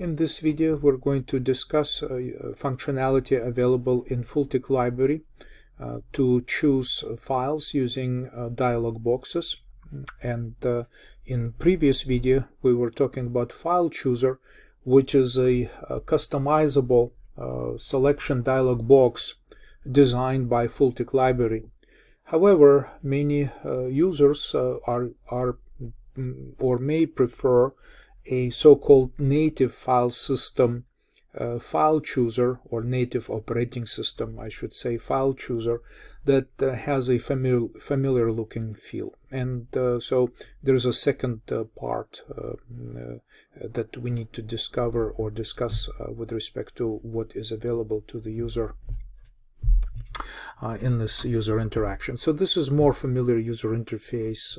In this video, we're going to discuss functionality available in Fulltick library to choose files using dialog boxes. And in previous video, we were talking about File Chooser, which is a customizable selection dialog box designed by Fulltick library. However, many users are or may prefer a so-called native file system file chooser, or native operating system, I should say, file chooser that has a familiar looking feel. And so there's a second part that we need to discover or discuss with respect to what is available to the user in this user interaction. So this is more familiar user interface,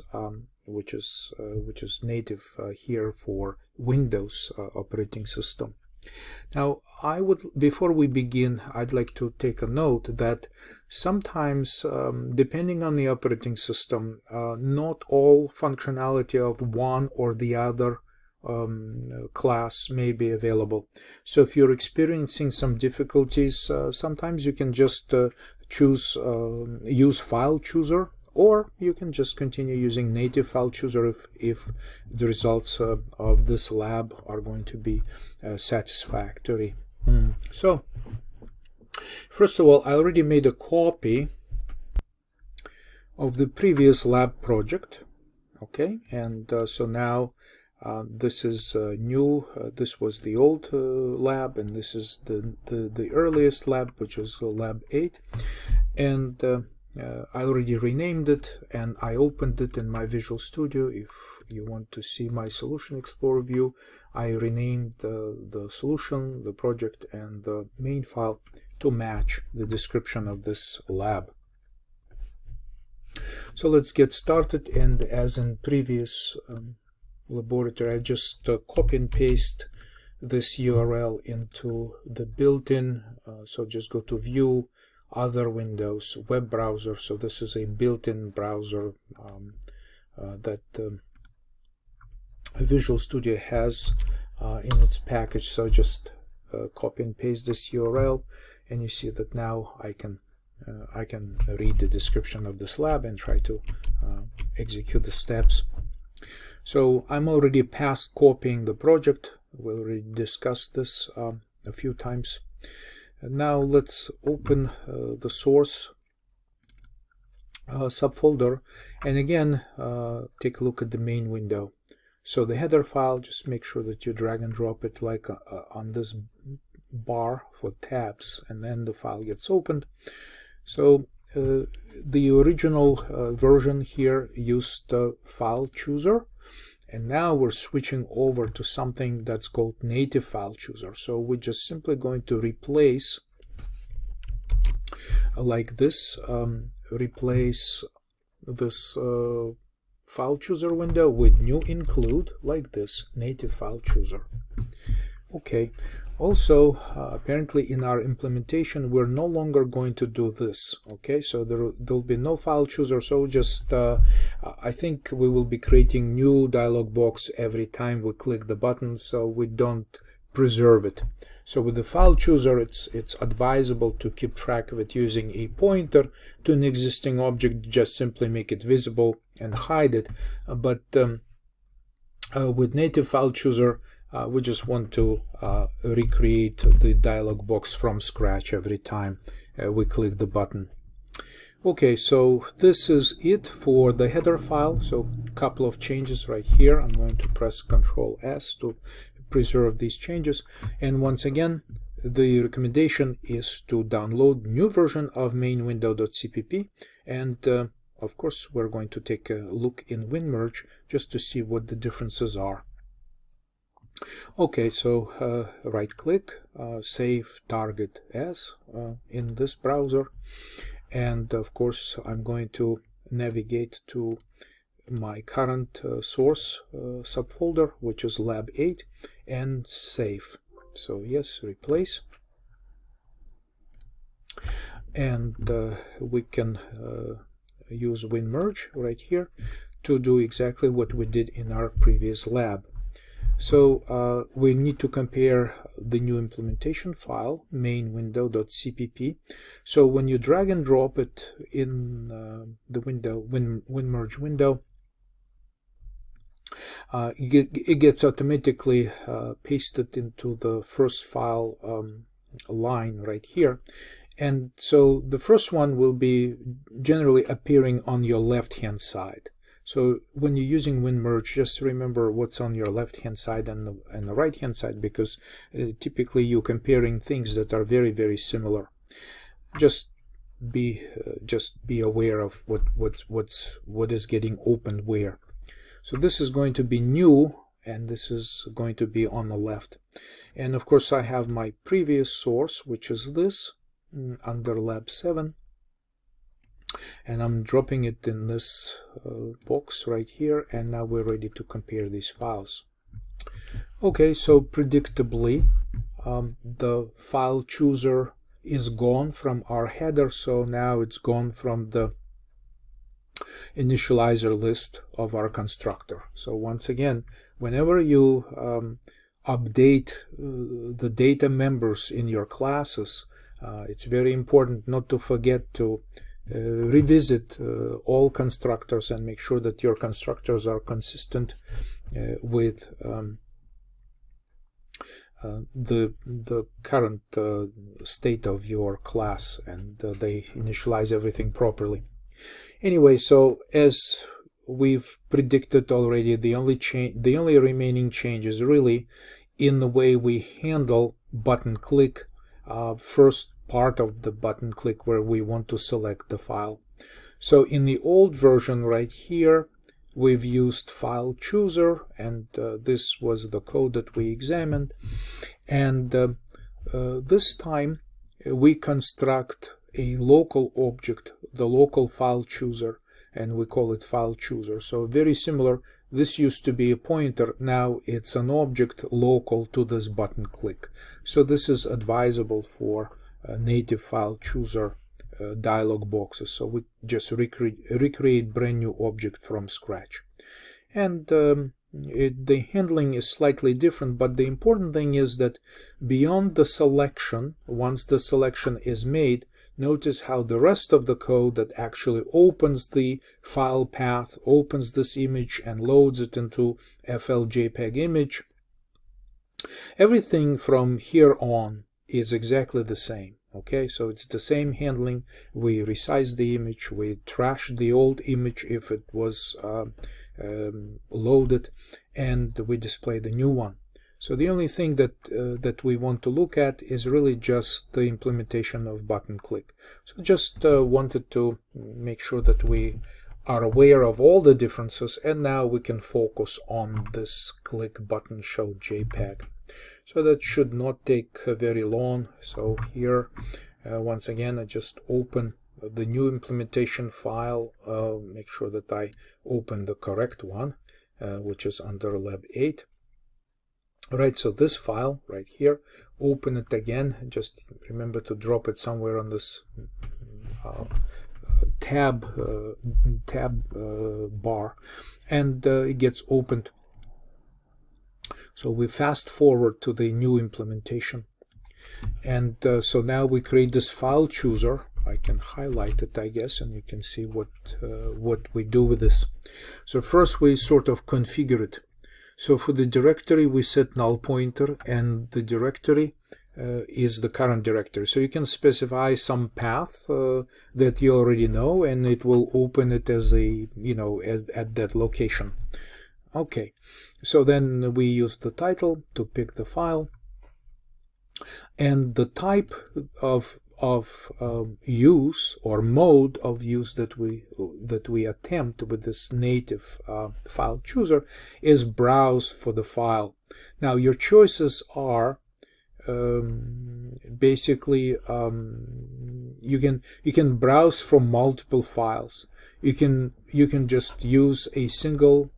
which is native here for Windows operating system. Now, before we begin, I'd like to take a note that sometimes, depending on the operating system, not all functionality of one or the other class may be available. So if you're experiencing some difficulties, sometimes you can just use File Chooser, or you can just continue using native File Chooser if the results of this lab are going to be satisfactory. So, first of all, I already made a copy of the previous lab project. Okay, and so now this is new. This was the old lab, and this is the earliest lab, which was lab 8, and I already renamed it, and I opened it in my Visual Studio. If you want to see my Solution Explorer view, I renamed the solution, the project, and the main file to match the description of this lab. So let's get started, and as in previous laboratory, I just copy and paste this URL into the built-in, so just go to View, Other Windows, Web Browser. So this is a built-in browser that Visual Studio has in its package. So just copy and paste this URL, and you see that now I can read the description of this lab and try to execute the steps. So I'm already past copying the project. We already discussed this a few times. And now let's open the source subfolder, and again take a look at the main window. So the header file, just make sure that you drag and drop it like on this bar for tabs, and then the file gets opened. So the original version here used File Chooser, and now we're switching over to something that's called native File Chooser. So we're just simply going to replace like this, replace this File Chooser window with new include, like this, native File Chooser. Okay. Also, apparently in our implementation, we're no longer going to do this. Okay, so there'll be no File Chooser. So just I think we will be creating new dialog box every time we click the button, so we don't preserve it. So with the File Chooser, it's advisable to keep track of it using a pointer to an existing object. Just simply make it visible and hide it. But with native File Chooser, we just want to recreate the dialog box from scratch every time we click the button. Okay, so this is it for the header file. So a couple of changes right here. I'm going to press Ctrl S to preserve these changes. And once again, the recommendation is to download new version of mainwindow.cpp, and of course we're going to take a look in WinMerge just to see what the differences are. Okay, so right click, save target as in this browser, and of course I'm going to navigate to my current source subfolder, which is lab 8, and save. So yes, replace, and we can use WinMerge right here to do exactly what we did in our previous lab. So we need to compare the new implementation file, main window.cpp. So when you drag and drop it in the window, WinMerge window, it gets automatically pasted into the first file line right here. And so the first one will be generally appearing on your left hand side. So when you're using WinMerge, just remember what's on your left hand side and the right hand side, because typically you're comparing things that are very, very similar. Just be aware of what is getting opened where. So this is going to be new, and this is going to be on the left. And of course I have my previous source, which is this under Lab 7. And I'm dropping it in this box right here, and now we're ready to compare these files. Okay, so predictably the file chooser is gone from our header, so now it's gone from the initializer list of our constructor. So once again, whenever you update the data members in your classes, it's very important not to forget to revisit all constructors and make sure that your constructors are consistent with the current state of your class, and they initialize everything properly. Anyway, so as we've predicted already, the only remaining change is really in the way we handle button click, first part of the button click where we want to select the file. So in the old version right here, we've used file chooser, and this was the code that we examined. And this time we construct a local object, the local file chooser, and we call it file chooser. So very similar. This used to be a pointer, now it's an object local to this button click. So this is advisable for native file chooser dialog boxes. So we just recreate brand new object from scratch. And the handling is slightly different, but the important thing is that beyond the selection, once the selection is made, notice how the rest of the code that actually opens the file path, opens this image and loads it into FLJPEG image, everything from here on is exactly the same. Okay, so it's the same handling. We resize the image, we trash the old image if it was loaded, and we display the new one. So the only thing that we want to look at is really just the implementation of button click. So just wanted to make sure that we are aware of all the differences, and now we can focus on this click button show JPEG. So that should not take very long. So here once again I just open the new implementation file, make sure that I open the correct one, which is under Lab 8. Right, so this file right here, open it again, just remember to drop it somewhere on this tab bar, and it gets opened. So we fast forward to the new implementation, and so now we create this file chooser. I can highlight it, I guess, and you can see what we do with this. So first we sort of configure it. So for the directory we set null pointer, and the directory is the current directory. So you can specify some path that you already know, and it will open it as a, at that location. Okay, so then we use the title to pick the file, and the type of use or mode of use that we attempt with this native file chooser is browse for the file. Now your choices are basically you can browse from multiple files. You can just use a single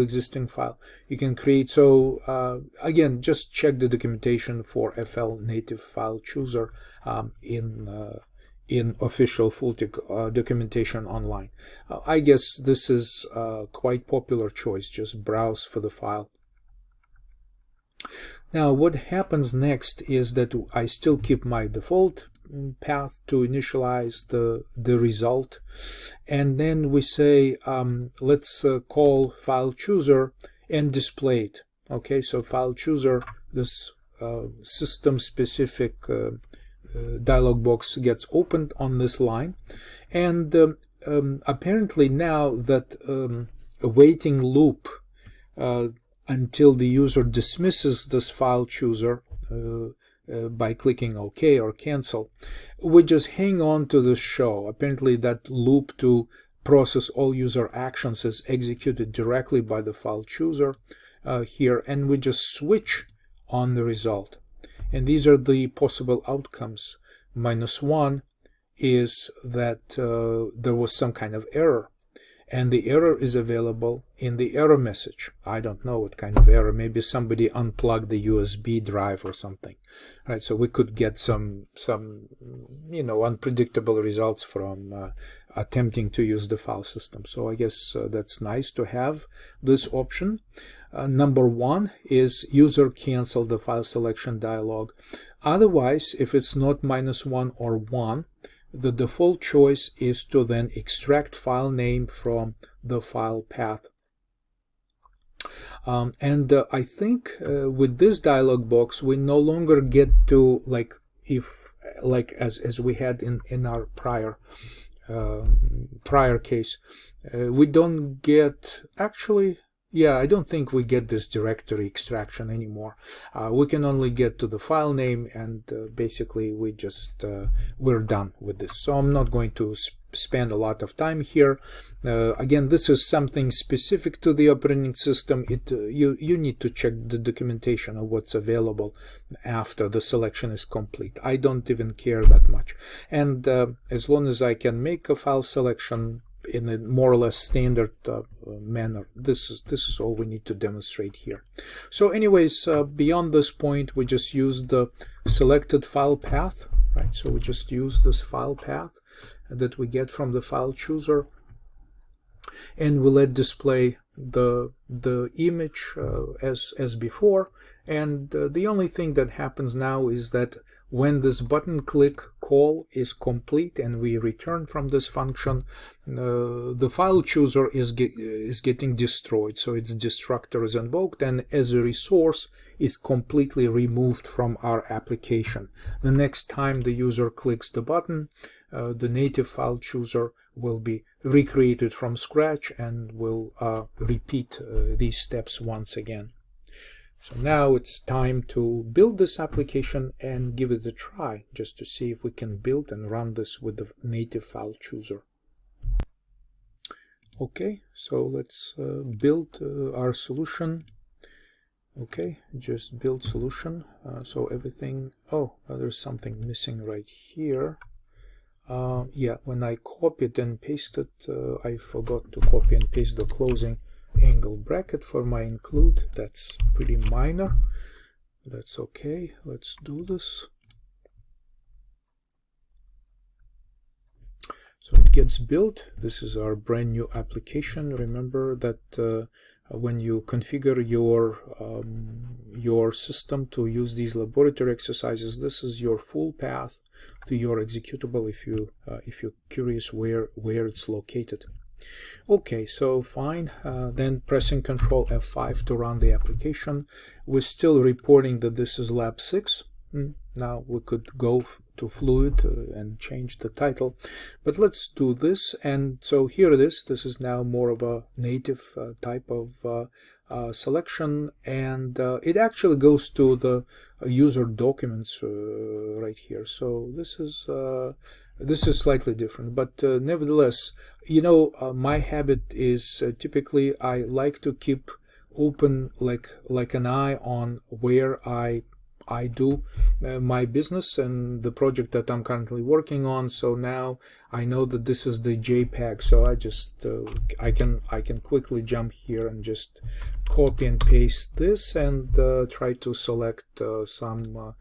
existing file. You can create, so again, just check the documentation for FL native file chooser in official Fulltick documentation online. I guess this is a quite popular choice, just browse for the file. Now what happens next is that I still keep my default path to initialize the result, and then we say let's call file chooser and display it. Okay, so file chooser, this system specific dialog box gets opened on this line, and apparently now that awaiting loop until the user dismisses this file chooser by clicking OK or cancel, we just hang on to this show. Apparently that loop to process all user actions is executed directly by the file chooser here, and we just switch on the result. And these are the possible outcomes. -1 is that there was some kind of error, and the error is available in the error message. I don't know what kind of error. Maybe somebody unplugged the USB drive or something, right? So we could get some unpredictable results from attempting to use the file system. So I guess that's nice to have this option. Number 1 is user cancel the file selection dialog. Otherwise, if it's not -1 or 1, the default choice is to then extract file name from the file path. I think with this dialog box we no longer get to as we had in our prior case. We don't get, actually, yeah, I don't think we get this directory extraction anymore. We can only get to the file name, and basically we just we're done with this. So I'm not going to spend a lot of time here. Again, this is something specific to the operating system. You need to check the documentation of what's available after the selection is complete. I don't even care that much. And as long as I can make a file selection in a more or less standard manner, this is all we need to demonstrate here. So anyways, beyond this point, we just use the selected file path, right? So we just use this file path that we get from the file chooser, and we let display the image as before. And the only thing that happens now is that when this button click call is complete and we return from this function, the file chooser is getting destroyed. So its destructor is invoked, and as a resource is completely removed from our application. The next time the user clicks the button, the native file chooser will be recreated from scratch and will repeat these steps once again. So now it's time to build this application and give it a try, just to see if we can build and run this with the native file chooser. Okay, so let's build our solution. Okay, just build solution. So everything, there's something missing right here. Yeah, when I copied and pasted, I forgot to copy and paste the closing angle bracket for my include. That's pretty minor. That's okay. Let's do this. So it gets built. This is our brand new application. Remember that when you configure your system to use these laboratory exercises, this is your full path to your executable if you're curious where it's located. Okay, so fine. Then pressing Control F5 to run the application. We're still reporting that this is lab 6. Now we could go to Fluid and change the title, but let's do this. And so here it is. This is now more of a native type of selection, and it actually goes to the user documents right here. So this is slightly different, but nevertheless, my habit is typically I like to keep open like an eye on where I do my business and the project that I'm currently working on. So now I know that this is the JPEG, so I just I can quickly jump here and just copy and paste this and try to select some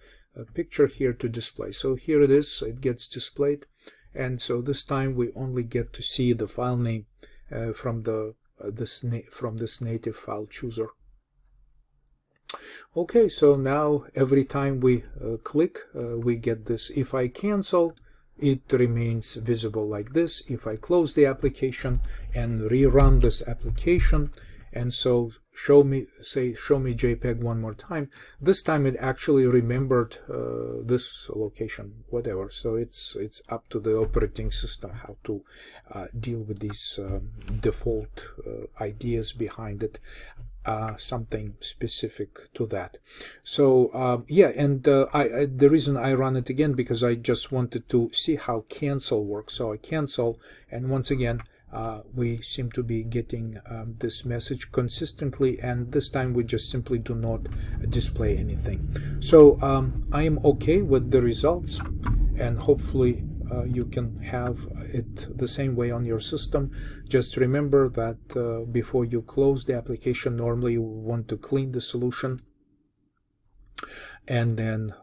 picture here to display. So here it is, it gets displayed, and so this time we only get to see the file name from this native file chooser. Okay, so now every time we click, we get this. If I cancel, it remains visible like this. If I close the application and rerun this application, and so show me JPEG one more time, this time it actually remembered this location, whatever. So it's up to the operating system how to deal with these default ideas behind it. Something specific to that. So yeah, and the reason I run it again, because I just wanted to see how cancel works. So I cancel, and once again we seem to be getting this message consistently, and this time we just simply do not display anything. So I am okay with the results, and hopefully you can have it the same way on your system. Just remember that before you close the application, normally you want to clean the solution, and then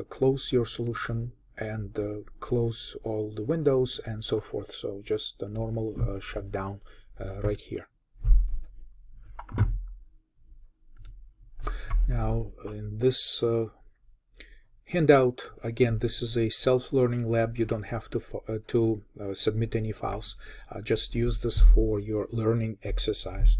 close your solution and close all the windows and so forth. So just a normal shutdown right here. Now in this handout, again, this is a self-learning lab. You don't have to submit any files. Just use this for your learning exercise.